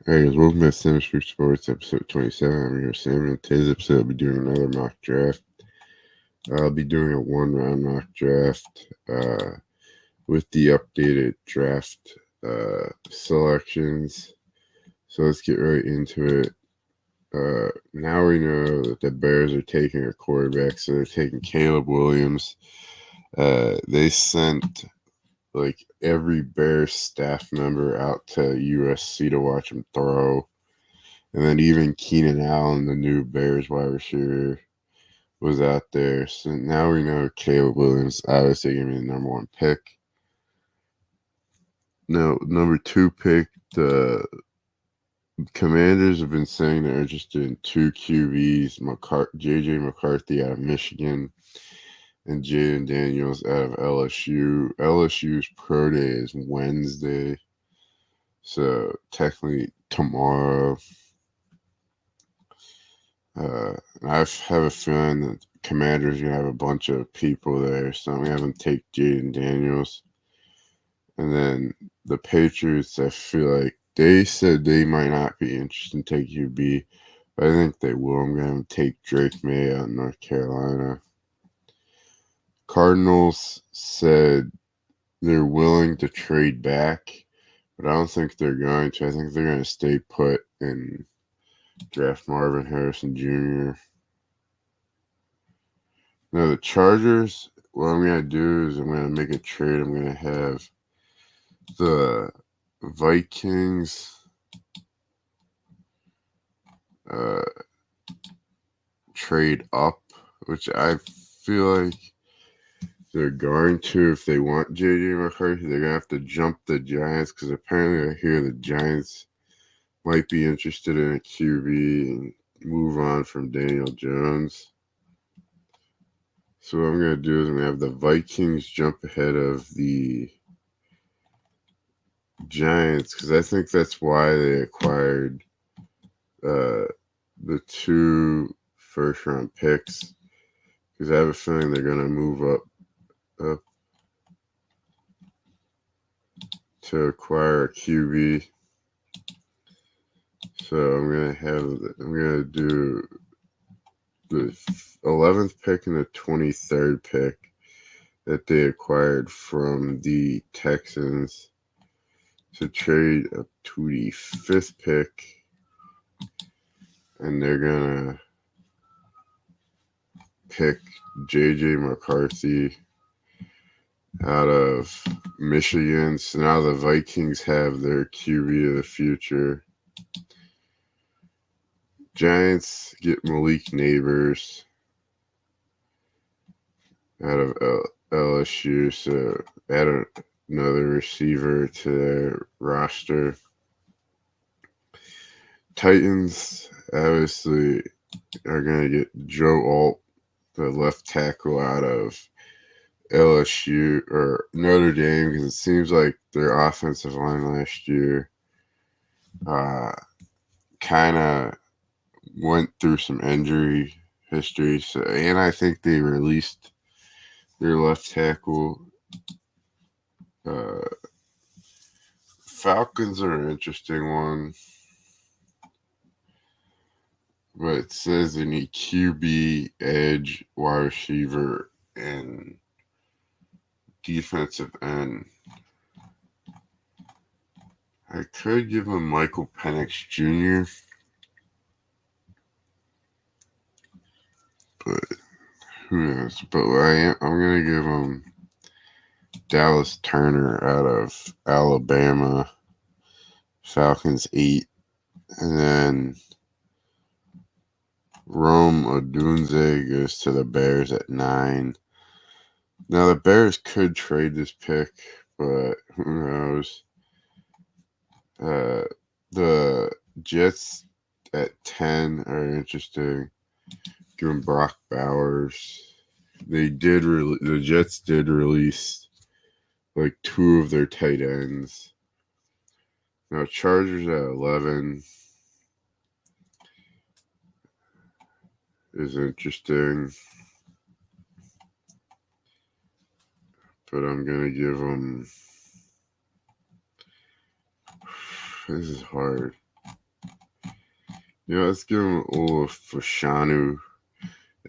Hey guys, welcome to S&S Sports episode 27. I'm your Sam, and today's episode I'll be doing another mock draft. I'll be doing a one-round mock draft with the updated draft selections. So let's get right into it. Now we know that the Bears are taking a quarterback, so they're taking Caleb Williams. They sent like every Bears staff member out to USC to watch him throw. And then even Keenan Allen, the new Bears wide receiver, was out there. So now we know Caleb Williams obviously going to be the number one pick. Now, number two pick, the Commanders have been saying they're interested in two QBs, J.J. McCarthy out of Michigan and Jaden Daniels out of LSU. LSU's pro day is Wednesday, so technically tomorrow. I have a feeling that Commanders are going to have a bunch of people there, so I'm going to have them take Jaden Daniels. And then the Patriots, I feel like they said they might not be interested in taking QB, but I think they will. I'm going to have them take Drake May out in North Carolina. Cardinals said they're willing to trade back, but I don't think they're going to. I think they're going to stay put and draft Marvin Harrison Jr. Now, the Chargers, what I'm going to do is I'm going to make a trade. I'm going to have the Vikings trade up, which I feel like they're going to. If they want J.J. McCarthy, they're going to have to jump the Giants because apparently I hear the Giants might be interested in a QB and move on from Daniel Jones. So what I'm going to do is I'm going to have the Vikings jump ahead of the Giants because I think that's why they acquired the two first round picks because I have a feeling they're going to move up to acquire a QB. So I'm going to do the 11th pick and the 23rd pick that they acquired from the Texans to trade up to the 5th pick, and they're gonna pick J.J. McCarthy out of Michigan. So now the Vikings have their QB of the future. Giants get Malik Neighbors out of LSU, so add another receiver to their roster. Titans obviously are going to get Joe Alt, the left tackle out of LSU or Notre Dame, because it seems like their offensive line last year kind of went through some injury history. So, and I think they released their left tackle. Falcons are an interesting one, but it says they need QB, edge, wide receiver, and defensive end. I could give him Michael Penix Jr., but who knows? But I'm gonna give him Dallas Turner out of Alabama. Falcons 8, and then Rome Odunze goes to the Bears at 9. Now the Bears could trade this pick, but who knows? The Jets at 10 are interesting. Giving Brock Bowers. The Jets did release like 2 of their tight ends. Now Chargers at 11 is interesting, but I'm gonna give them. This is hard. Let's give him Olaf Fashanu.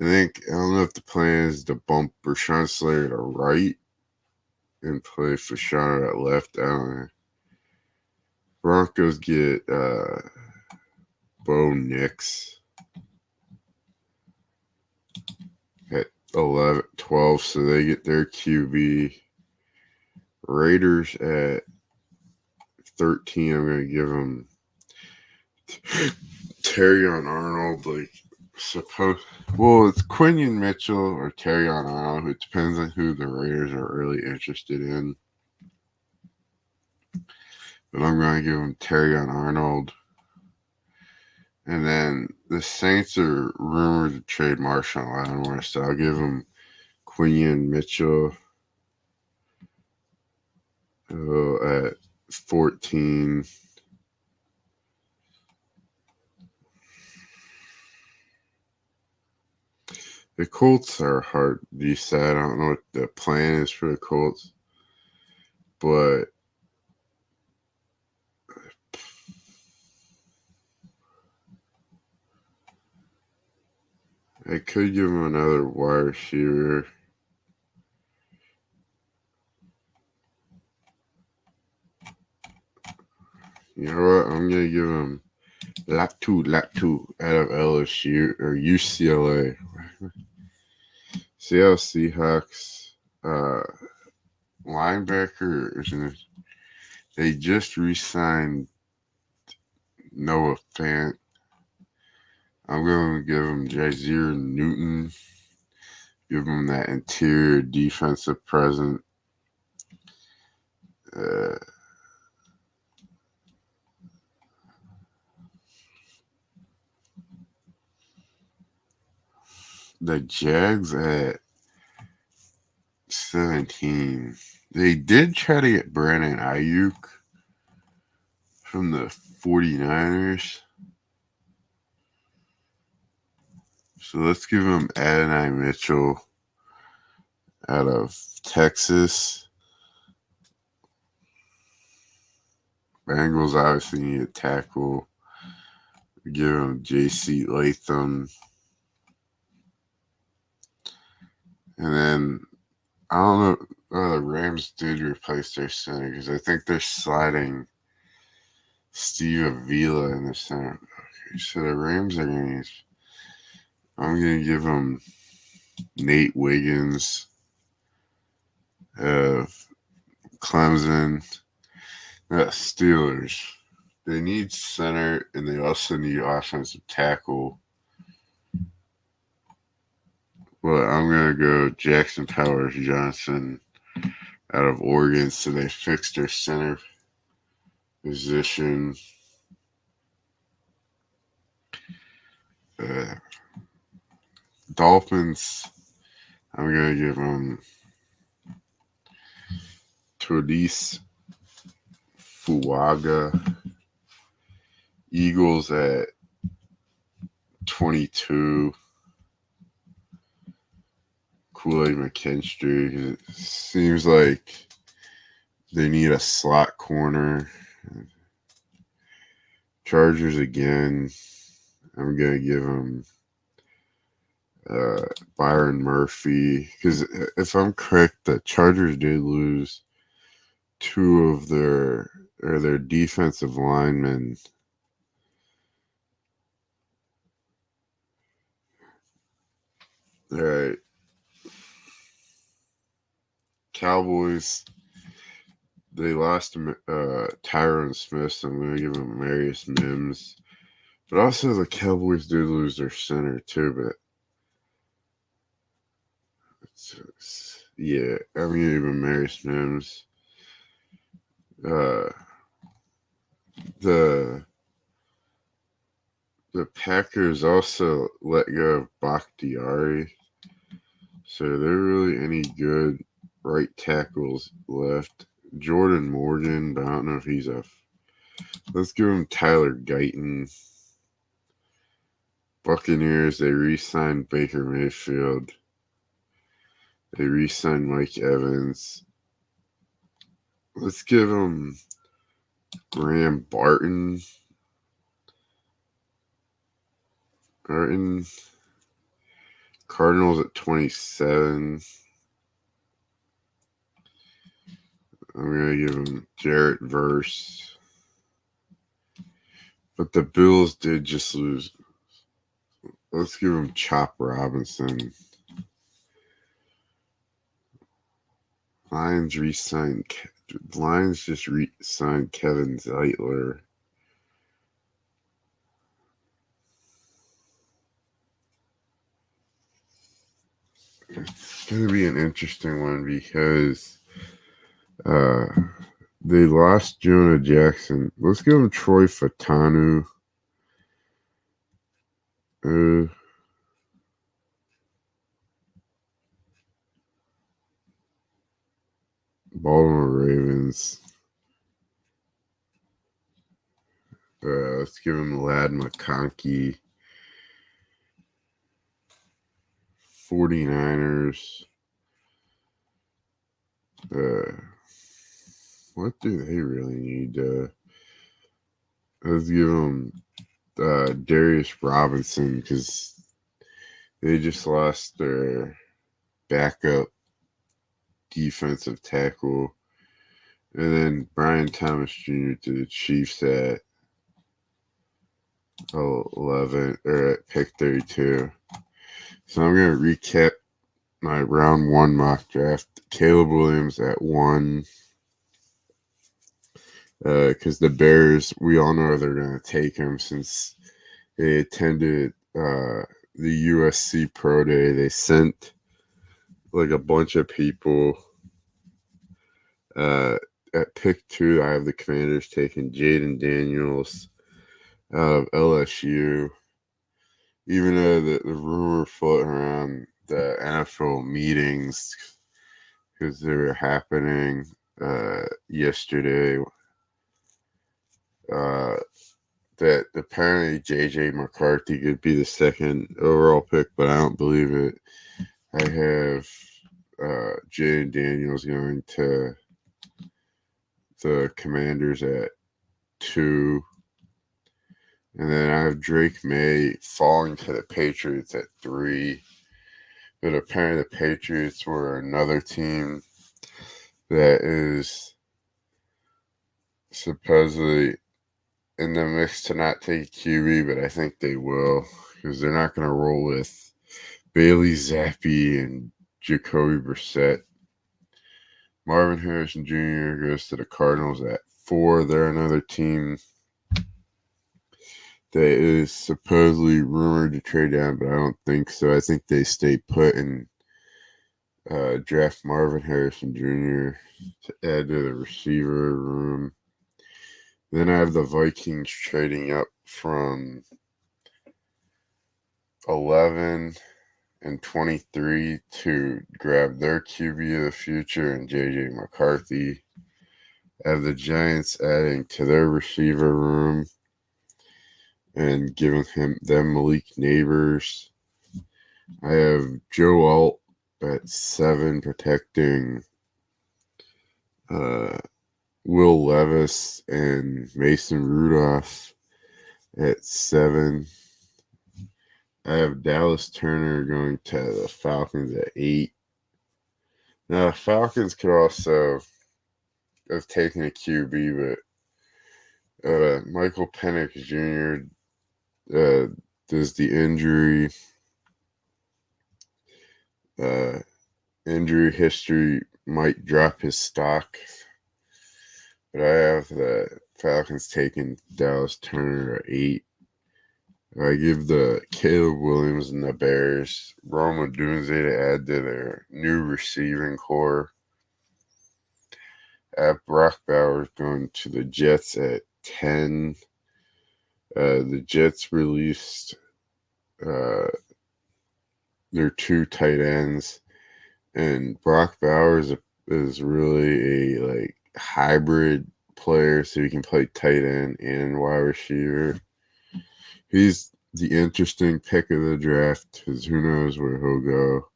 I don't know if the plan is to bump Rashawn Slater to right and play Fashanu at left. I don't know. Broncos get Bo Nix at 11, 12, so they get their QB. Raiders at 13, I'm going to give them Terrion Arnold. It's Quinion Mitchell or Terrion Arnold. It depends on who the Raiders are really interested in. But I'm going to give them Terrion Arnold. And then the Saints are rumored to trade Marshawn Lattimore, so I'll give them Quinion Mitchell at 14. The Colts are hard to decide. I don't know what the plan is for the Colts, but I could give him another wide receiver. You know what? I'm going to give him Latu out of LSU or UCLA. Seattle Seahawks linebacker. They just re-signed Noah Fant. I'm going to give him Jazeer Newton. Give him that interior defensive presence. The Jags at 17. They did try to get Brandon Ayuk from the 49ers. So let's give him Adonai Mitchell out of Texas. Bengals obviously need a tackle. Give him J.C. Latham. And then, I don't know, the Rams did replace their center because I think they're sliding Steve Avila in the center. Okay, so the Rams are going to, I'm going to give them Nate Wiggins of Clemson. Steelers. They need center and they also need offensive tackle. But I'm going to go Jackson Powers Johnson out of Oregon. So they fixed their center position. Dolphins, I'm going to give them Tordis Fuaga. Eagles at 22. Kool-Aid McKinstry. It seems like they need a slot corner. Chargers again. I'm going to give them Byron Murphy. Because if I'm correct, the Chargers did lose two of their defensive linemen. All right. Cowboys, they lost Tyron Smith, so I'm going to give them Marius Mims. But also the Cowboys did lose their center too, but yeah, I'm going to give them Marius Mims. The Packers also let go of Bakhtiari, so there really any good right tackles left. Jordan Morgan, but I don't know if he's let's give him Tyler Guyton. Buccaneers, they re-signed Baker Mayfield. They re-signed Mike Evans. Let's give him Graham Barton are in Cardinals at 27. I'm going to give him Jarrett Verse. But the Bills did just lose. Let's give him Chop Robinson. Lions just re-signed Kevin Zeitler. It's going to be an interesting one because they lost Jonah Jackson. Let's give him Troy Fatanu. Baltimore Ravens. Let's give him Lad McConkey. 49ers. What do they really need? Let's give them Darius Robinson because they just lost their backup defensive tackle. And then Brian Thomas Jr. to the Chiefs at 11 or at pick 32. So I'm going to recap my round 1 mock draft. Caleb Williams at 1. Because the Bears, we all know they're going to take him since they attended the USC Pro Day. They sent like a bunch of people. At pick 2, I have the Commanders taking Jaden Daniels out of LSU. Even though the rumor floating around the NFL meetings because they were happening yesterday that apparently J.J. McCarthy could be the second overall pick, but I don't believe it. I have Jaden Daniels going to the Commanders at 2. And then I have Drake May falling to the Patriots at 3. But apparently the Patriots were another team that is supposedly in the mix to not take QB, but I think they will because they're not going to roll with Bailey Zappi and Jacoby Brissett. Marvin Harrison Jr. goes to the Cardinals at 4. They're another team that is supposedly rumored to trade down, but I don't think so. I think they stay put and draft Marvin Harrison Jr. to add to the receiver room. Then I have the Vikings trading up from 11 and 23 to grab their QB of the future and J.J. McCarthy. I have the Giants adding to their receiver room and giving them Malik Neighbors. I have Joe Alt at 7 protecting Will Levis and Mason Rudolph at 7. I have Dallas Turner going to the Falcons at 8. Now, the Falcons could also have taken a QB, but Michael Penix Jr. Does the injury history might drop his stock. But I have the Falcons taking Dallas Turner at 8. I give the Caleb Williams and the Bears Rome Odunze to add to their new receiving core. I have Brock Bowers going to the Jets at 10. The Jets released their 2 tight ends, and Brock Bowers is really a hybrid player, so he can play tight end and wide receiver. He's the interesting pick of the draft because who knows where he'll go.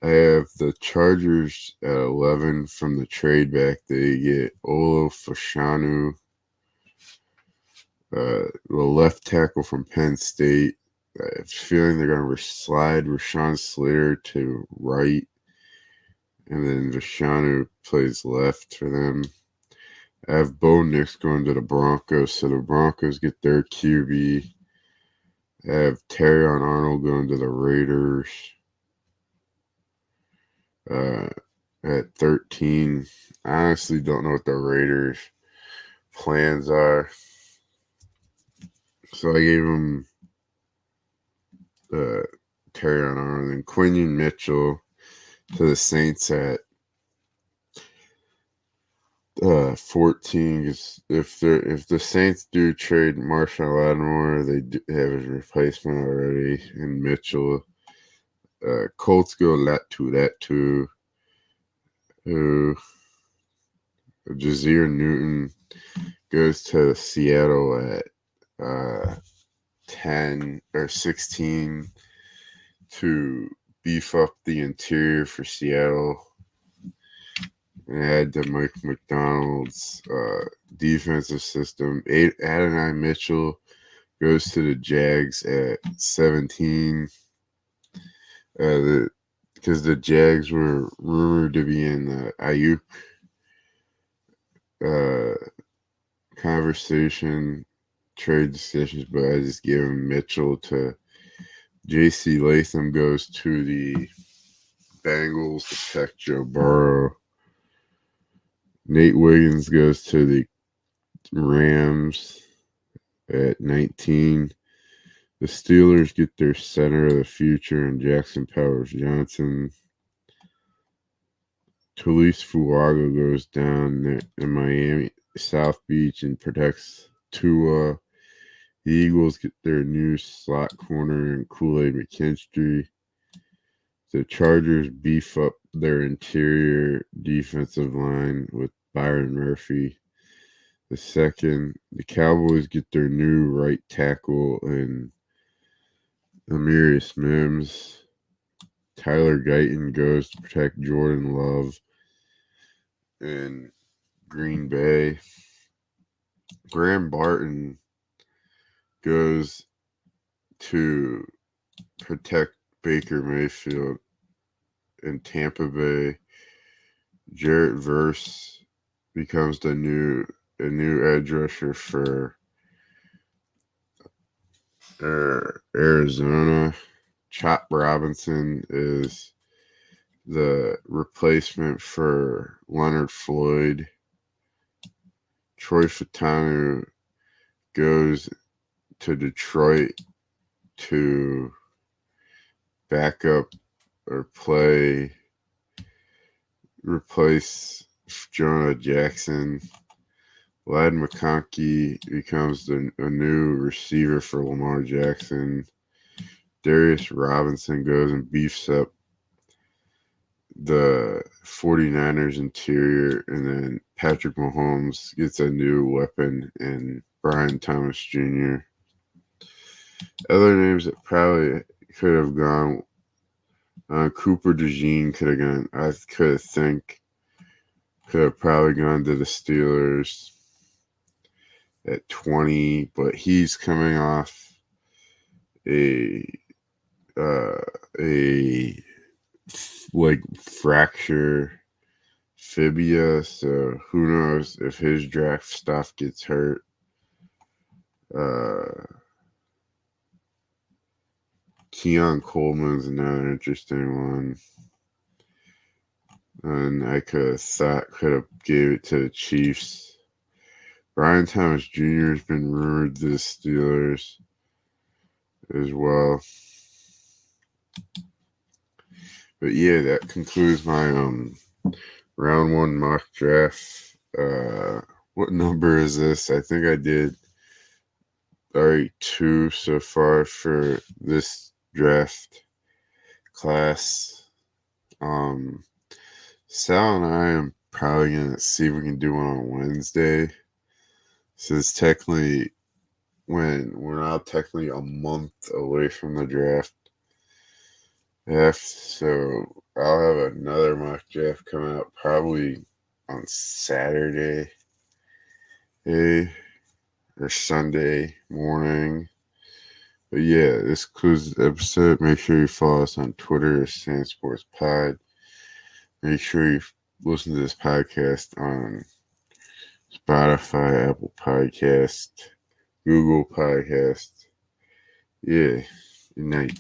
I have the Chargers at 11 from the trade back. They get Olo Fashanu, the left tackle from Penn State. I have a feeling they're going to slide Rashawn Slater to right, and then Rashawn, who plays left for them. I have Bo Nix going to the Broncos, so the Broncos get their QB. I have Terrion Arnold going to the Raiders at 13. I honestly don't know what the Raiders' plans are, so I gave them Terrion Arnold and Quinion Mitchell to the Saints at 14. If the Saints do trade Marshawn Lattimore, they do have his replacement already in Mitchell. Colts go that who Jazir Newton goes to Seattle at 10 or 16 to beef up the interior for Seattle and add to Mike McDonald's defensive system. Adonai Mitchell goes to the Jags at 17. Because the Jags were rumored to be in the Ayuk conversation, trade decisions, but I just gave him Mitchell to J.C. Latham goes to the Bengals to protect Joe Burrow. Nate Wiggins goes to the Rams at 19. The Steelers get their center of the future in Jackson Powers Johnson. Talise Fuaga goes down in Miami, South Beach, and protects Tua. The Eagles get their new slot corner in Kool-Aid McKinstry. The Chargers beef up their interior defensive line with Byron Murphy. The Cowboys get their new right tackle in Amarius Mims. Tyler Guyton goes to protect Jordan Love in Green Bay. Graham Barton goes to protect Baker Mayfield in Tampa Bay. Jarrett Verse becomes a new edge rusher for Arizona. Chop Robinson is the replacement for Leonard Floyd. Troy Fautanu goes to Detroit to back up or replace Jonah Jackson. Lad McConkey becomes a new receiver for Lamar Jackson. Darius Robinson goes and beefs up the 49ers interior, and then Patrick Mahomes gets a new weapon in Brian Thomas Jr. Other names that probably could have gone, Cooper DeJean could have gone. I could have probably gone to the Steelers at 20, but he's coming off a fracture fibia, so who knows if his draft stuff gets hurt. Keon Coleman's another interesting one, and I could have gave it to the Chiefs. Brian Thomas Jr. has been rumored to the Steelers as well. But yeah, that concludes my round one mock draft. What number is this? I think I did 2 so far for this draft class. Sal and I am probably gonna see if we can do one on Wednesday. So it's technically we're now technically a month away from the draft. So I'll have another mock draft come out probably on Saturday or Sunday morning. But yeah, this concludes the episode. Make sure you follow us on Twitter at S&S Sports Pod. Make sure you listen to this podcast on Spotify, Apple Podcast, Google Podcast. Yeah. Good night.